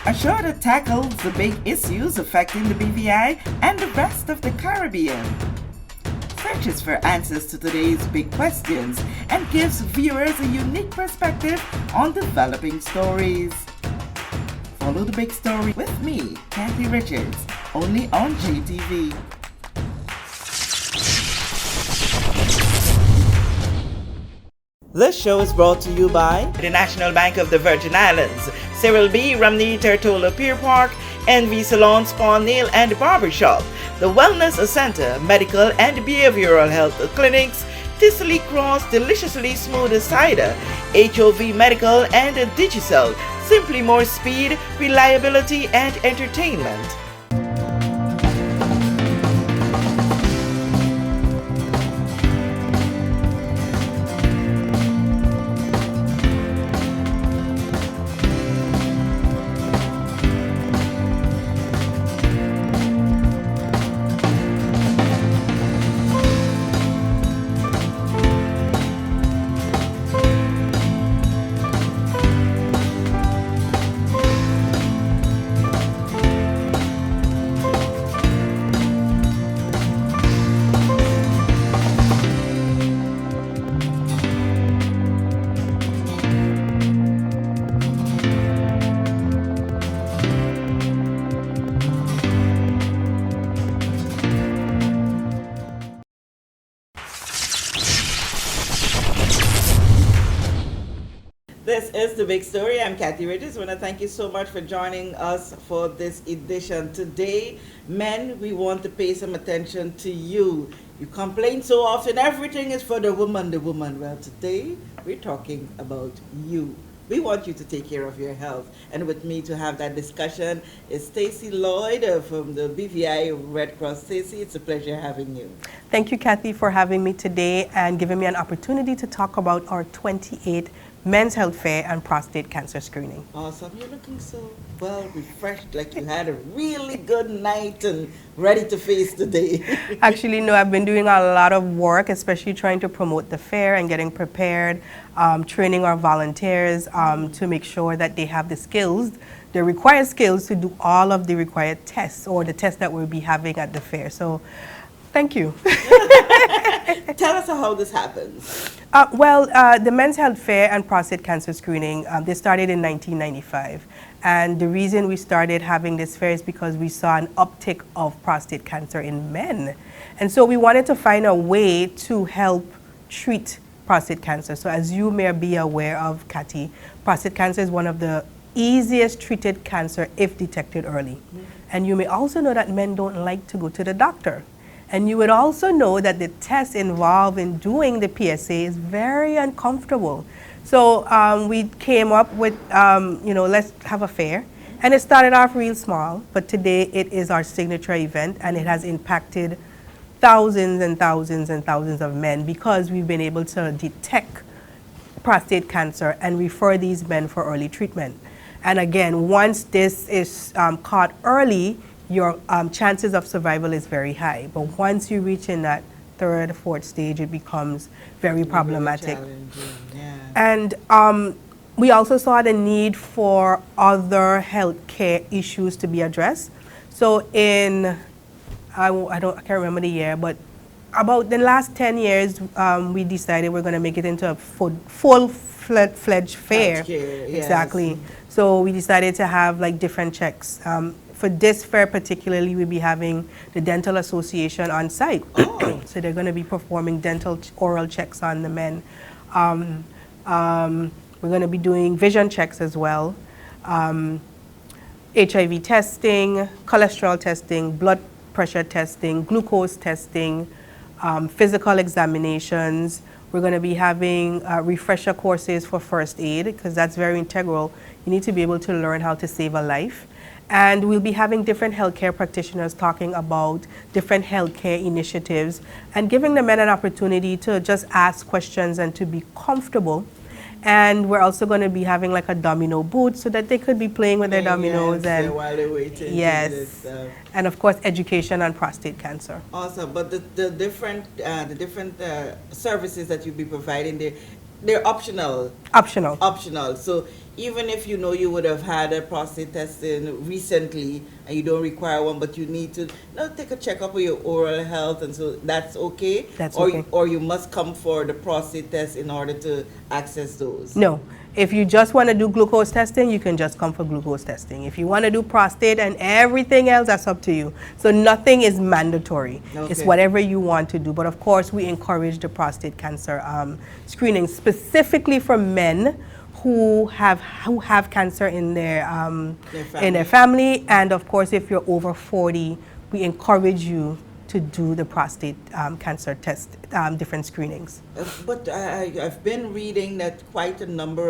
A show that tackles the big issues affecting the BVI and the rest of the Caribbean. Searches for answers to today's big questions and gives viewers a unique perspective on developing stories. Follow the big story with me, Kathy Richards, only on JTV. This show is brought to you by the National Bank of the Virgin Islands, Cyril B. Ramney Tertola Pier Park, NV Salon Spa Nail and Barbershop, the Wellness Center, Medical and Behavioral Health Clinics, Ticely Cross Deliciously Smooth Cider, HOV Medical and Digicel, simply more speed, reliability and entertainment. This is The Big Story. I'm Kathy Richards. I want to thank you so much for joining us for this edition. Today, men, we want to pay some attention to you. You complain so often, everything is for the woman, the woman. Well, today, we're talking about you. We want you to take care of your health. And with me to have that discussion is Stacey Lloyd from the BVI Red Cross. Stacey, it's a pleasure having you. Thank you, Kathy, for having me today and giving me an opportunity to talk about our 28th Men's Health Fair and prostate cancer screening. Awesome. You're looking so well refreshed, like you had a really good night and ready to face the day. Actually, no, I've been doing a lot of work, especially trying to promote the fair and getting prepared, training our volunteers to make sure that they have the skills, the required skills to do all of the required tests or the tests that we'll be having at the fair. So, thank you. Tell us how this happens. The Men's Health Fair and prostate cancer screening, they started in 1995. And the reason we started having this fair is because we saw an uptick of prostate cancer in men. And so we wanted to find a way to help treat prostate cancer. So as you may be aware of, Kathy, prostate cancer is one of the easiest treated cancer if detected early. Mm-hmm. And you may also know that men don't like to go to the doctor. And you would also know that the test involved in doing the PSA is very uncomfortable. So we came up with, let's have a fair. And it started off real small, but today it is our signature event and it has impacted thousands and thousands and thousands of men because we've been able to detect prostate cancer and refer these men for early treatment. And again, once this is caught early, your chances of survival is very high. But once you reach in that third, fourth stage, it becomes very problematic. Yeah. And we also saw the need for other healthcare issues to be addressed. So in, I can't remember the year, but about the last 10 years, we decided we're going to make it into a full-fledged fair. Healthcare, yes. Exactly. So we decided to have like different checks. For this fair particularly, we'll be having the Dental Association on site. Oh. So they're going to be performing dental oral checks on the men. We're going to be doing vision checks as well. HIV testing, cholesterol testing, blood pressure testing, glucose testing, physical examinations. We're going to be having refresher courses for first aid because that's very integral. You need to be able to learn how to save a life. And we'll be having different healthcare practitioners talking about different healthcare initiatives and giving the men an opportunity to just ask questions and to be comfortable. And we're also going to be having like a domino booth so that they could be playing with their dominoes. Yes, and while they're waiting. Yes. And of course, education on prostate cancer. Awesome. But the different services that you'll be providing, they're optional. Optional. Optional. So even if you know you would have had a prostate testing recently and you don't require one, but you need to take a checkup of your oral health, and so that's okay. That's or okay. or you must come for the prostate test in order to access those. No. If you just want to do glucose testing, you can just come for glucose testing. If you want to do prostate and everything else, that's up to you. So nothing is mandatory. Okay. It's whatever you want to do. But of course, we encourage the prostate cancer screening specifically for men who have cancer in their family. And of course, if you're over 40, we encourage you to do the prostate cancer test, different screenings. But I've been reading that quite a number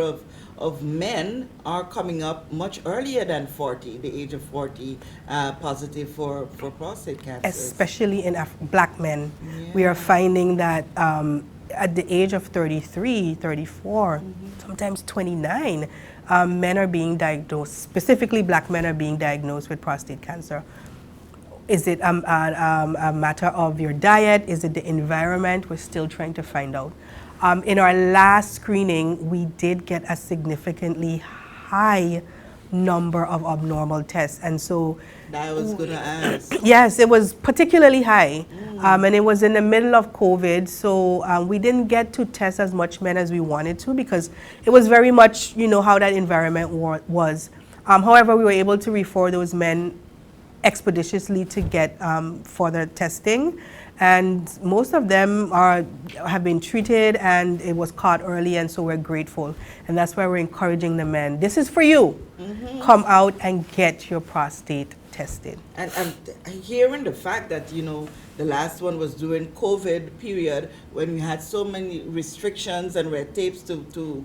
of men are coming up much earlier than 40, the age of 40, positive for prostate cancer. Especially in black men. Yeah. We are finding that at the age of 33, 34, sometimes 29, men are being diagnosed, specifically black men are being diagnosed with prostate cancer. Is it a matter of your diet? Is it the environment? We're still trying to find out. In our last screening, we did get a significantly high number of abnormal tests. And so I was going to ask. Yes, it was particularly high. And it was in the middle of COVID. So we didn't get to test as much men as we wanted to because it was very much, how that environment was. However, we were able to refer those men expeditiously to get further testing, and most of them have been treated, and it was caught early, and so we're grateful, and that's why we're encouraging the men. This is for you. Come out and get your prostate tested. And hearing the fact that the last one was during COVID period when we had so many restrictions and red tapes to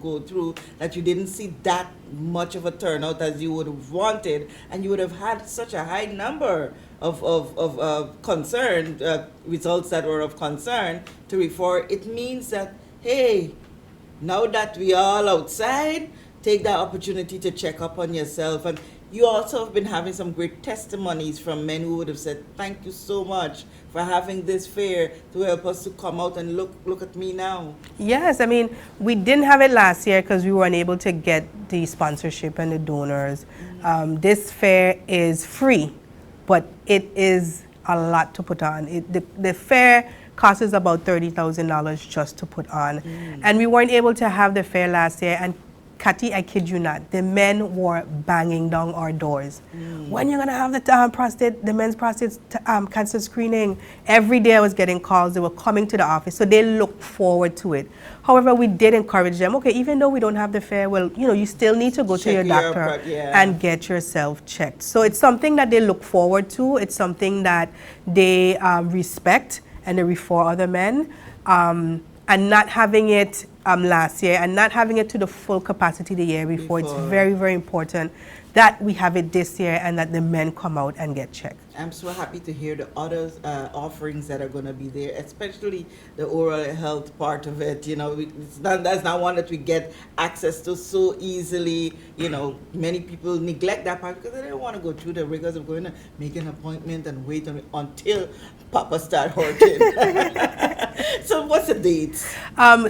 go through, that you didn't see that much of a turnout as you would have wanted, and you would have had such a high number of concern results that were of concern to refer. It means that, hey, now that we are all outside, take that opportunity to check up on yourself. And you also have been having some great testimonies from men who would have said, thank you so much for having this fair to help us to come out and look at me now. Yes, I mean, we didn't have it last year because we were unable to get the sponsorship and the donors. This fair is free, but it is a lot to put on. The fair costs us about $30,000 just to put on. And we weren't able to have the fair last year, and Kathy, I kid you not, the men were banging down our doors. When you're gonna have the men's prostate cancer screening? Every day I was getting calls. They were coming to the office, so they look forward to it. However, we did encourage them. Okay, even though we don't have the fair, well, you still need to go to your doctor and get yourself checked. So it's something that they look forward to. It's something that they respect, and they refer other men. And not having it last year and not having it to the full capacity the year before. It's very, very important that we have it this year and that the men come out and get checked. I'm so happy to hear the other offerings that are going to be there, especially the oral health part of it. That's not one that we get access to so easily. Many people neglect that part because they don't want to go through the rigors of going to make an appointment and wait until Papa start hurting. So what's the dates?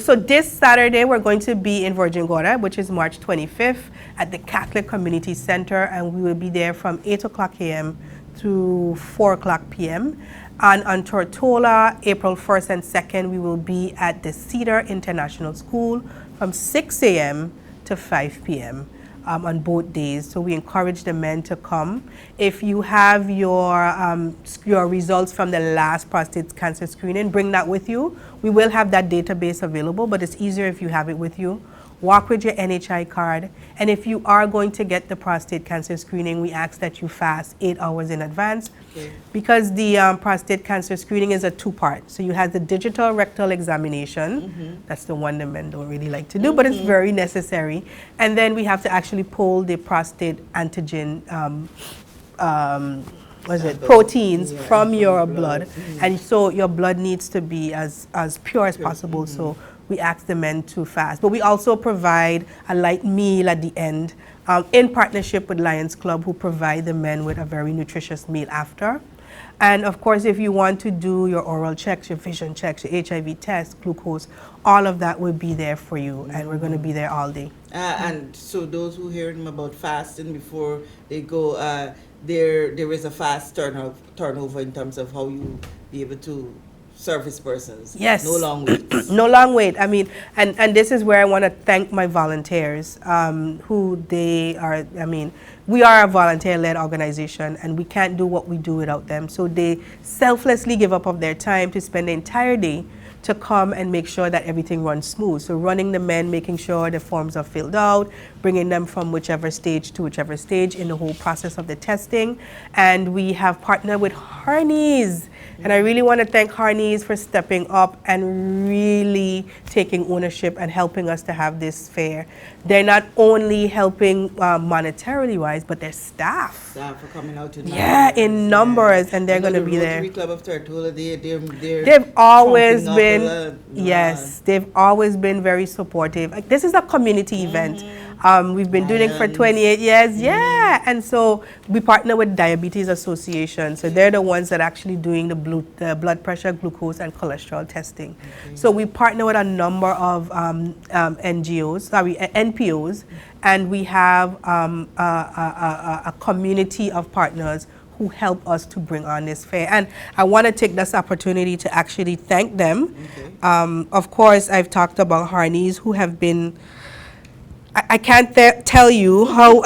So this Saturday we're going to be in Virgin Gorda, which is March 25th, at the Catholic Community Center, and we will be there from 8 o'clock a.m. to 4 o'clock p.m. And on Tortola, April 1st and 2nd, we will be at the Cedar International School from 6 a.m. to 5 p.m. On both days. So we encourage the men to come. If you have your results from the last prostate cancer screening, bring that with you. We will have that database available, but it's easier if you have it with you. Walk with your NHI card. And if you are going to get the prostate cancer screening, we ask that you fast 8 hours in advance. Okay. Because the prostate cancer screening is a two-part. So you have the digital rectal examination. That's the one the men don't really like to do, but it's very necessary. And then we have to actually pull the prostate antigen proteins from your blood. And so your blood needs to be as pure as possible. So we ask the men to fast. But we also provide a light meal at the end in partnership with Lions Club, who provide the men with a very nutritious meal after. And of course, if you want to do your oral checks, your vision checks, your HIV test, glucose, all of that will be there for you. And we're going to be there all day. And so those who hear him about fasting before they go, there is a fast turnover in terms of how you be able to service persons. No Yes. long waits. No long wait. I mean, and this is where I want to thank my volunteers, who they are. I mean, we are a volunteer-led organization, and we can't do what we do without them. So they selflessly give up of their time to spend the entire day to come and make sure that everything runs smooth. So running the men, making sure the forms are filled out, bringing them from whichever stage to whichever stage in the whole process of the testing. And we have partnered with Harneys. And I really want to thank Harneys for stepping up and really taking ownership and helping us to have this fair. They're not only helping monetarily wise, but their staff. Staff are coming out in Yeah, numbers. in numbers, and they're I know going to the be Rotary there. Club of Tortola, they're They've always trumping up been, a lot. yes, they've always been very supportive. Like, this is a community event. We've been doing it for Lions. 28 years, yeah. And so we partner with Diabetes Association. So they're the ones that are actually doing the blood pressure, glucose, and cholesterol testing. So we partner with a number of NPOs, and we have a community of partners who help us to bring on this fair. And I want to take this opportunity to actually thank them. Okay. Of course, I've talked about Harneys, who have been, I can't tell you how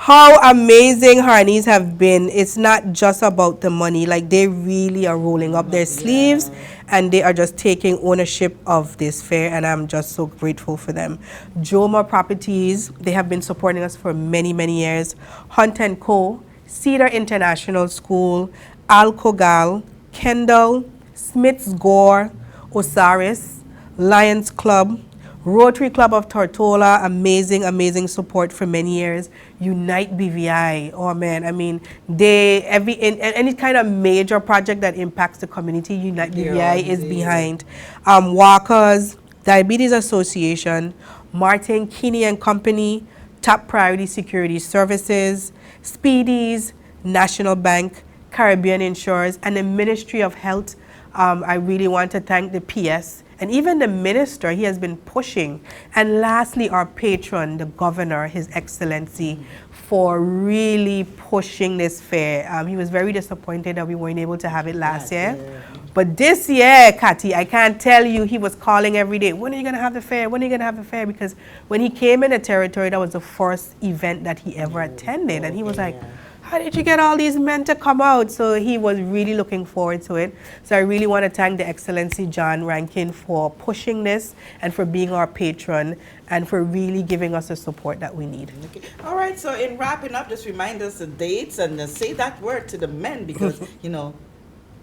how amazing Harneys have been. It's not just about the money. Like, they really are rolling up their sleeves, and they are just taking ownership of this fair, and I'm just so grateful for them. Joma Properties, they have been supporting us for many, many years. Hunt & Co., Cedar International School, Alcogal, Kendall, Smith's Gore, Osiris, Lions Club, Rotary Club of Tortola, amazing, amazing support for many years. Unite BVI, oh man, I mean, any kind of major project that impacts the community, Unite BVI is behind. Walkers, Diabetes Association, Martin Keeney and Company, Top Priority Security Services, Speedies, National Bank, Caribbean Insurers, and the Ministry of Health. I really want to thank the PS and even the minister. He has been pushing. And lastly, our patron, the governor, His Excellency, for really pushing this fair. He was very disappointed that we weren't able to have it last year. But this year, Kati, I can't tell you, he was calling every day, when are you going to have the fair? When are you going to have the fair? Because when he came in the territory, that was the first event that he ever attended. And he was like, how did you get all these men to come out? So he was really looking forward to it. So I really want to thank the Excellency John Rankin for pushing this and for being our patron and for really giving us the support that we need. Okay. All right, so in wrapping up, just remind us the dates and say that word to the men because, you know,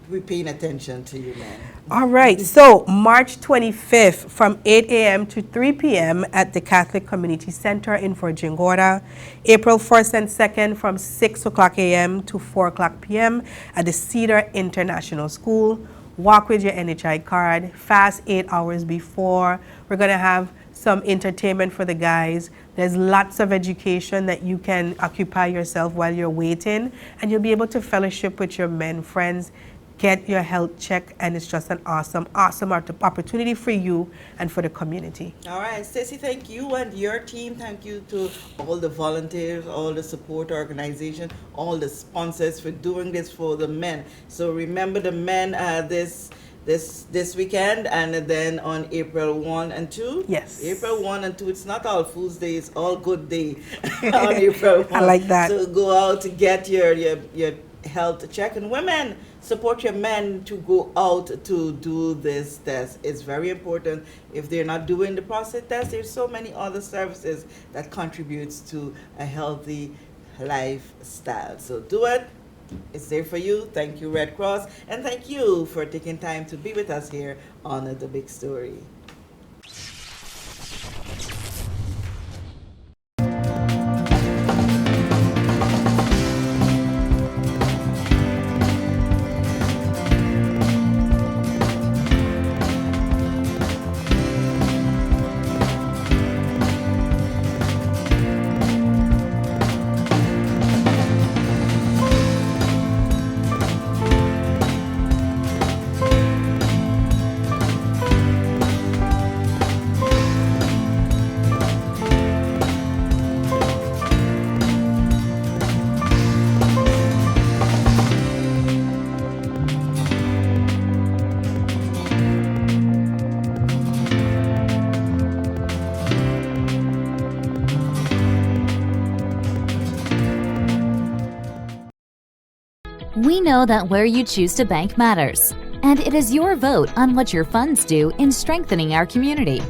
we're paying attention to you, man. All right, so March 25th from 8 a.m. to 3 p.m. at the Catholic Community Center in Virgin Gorda. April 1st and 2nd from 6 o'clock a.m. to 4 o'clock p.m. at the Cedar International School. Walk with your NHI card, fast 8 hours before. We're going to have some entertainment for the guys. There's lots of education that you can occupy yourself while you're waiting, and you'll be able to fellowship with your men friends, get your health check, and it's just an awesome, awesome opportunity for you and for the community. All right, Stacey, thank you and your team. Thank you to all the volunteers, all the support organization, all the sponsors for doing this for the men. So remember the men this weekend, and then on April 1 and 2. Yes. April 1 and 2. It's not all Fool's Day, it's all good day on April 1. I like that. So go out to get your health check. And women, support your men to go out to do this test. It's very important. If they're not doing the prostate test, there's so many other services that contributes to a healthy lifestyle. So do it. It's there for you. Thank you, Red Cross, and thank you for taking time to be with us here on The Big Story. We know that where you choose to bank matters, and it is your vote on what your funds do in strengthening our community.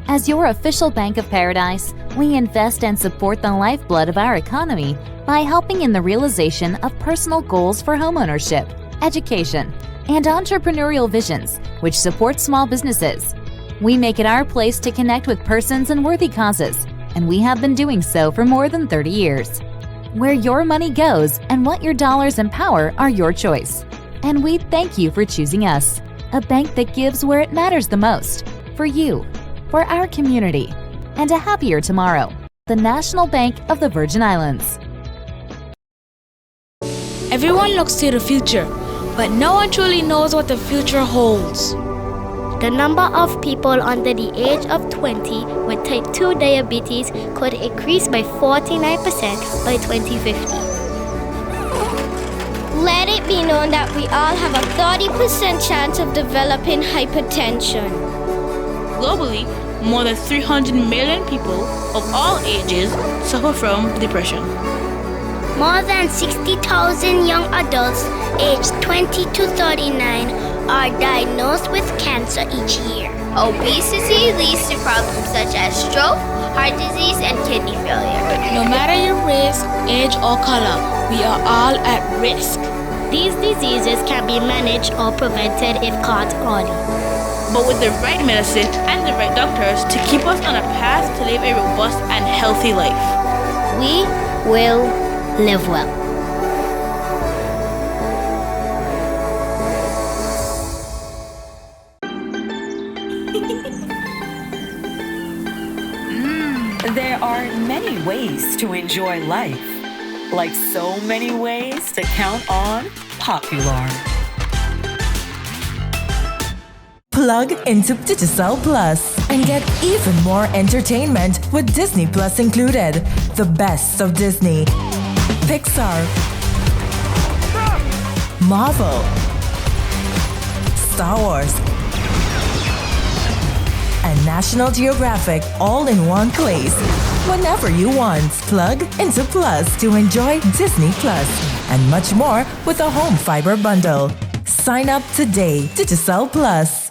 As your official Bank of Paradise, we invest and support the lifeblood of our economy by helping in the realization of personal goals for homeownership, education, and entrepreneurial visions, which support small businesses. We make it our place to connect with persons and worthy causes, and we have been doing so for more than 30 years. Where your money goes and what your dollars empower are your choice. And we thank you for choosing us, a bank that gives where it matters the most, for you, for our community, and a happier tomorrow. The National Bank of the Virgin Islands. Everyone looks to the future, but no one truly knows what the future holds. The number of people under the age of 20 with type 2 diabetes could increase by 49% by 2050. Let it be known that we all have a 30% chance of developing hypertension. Globally, more than 300 million people of all ages suffer from depression. More than 60,000 young adults aged 20 to 39 are diagnosed with cancer each year. Obesity leads to problems such as stroke, heart disease, and kidney failure. No matter your race, age, or color, we are all at risk. These diseases can be managed or prevented if caught early. But with the right medicine and the right doctors to keep us on a path to live a robust and healthy life, we will live well. There are many ways to enjoy life, like so many ways to count on Popular. Plug into Digicel Plus and get even more entertainment with Disney Plus included. The best of Disney, Pixar, Marvel, Star Wars, and National Geographic all in one place. Whenever you want, plug into Plus to enjoy Disney Plus and much more with a home fiber bundle. Sign up today. Digicel Plus.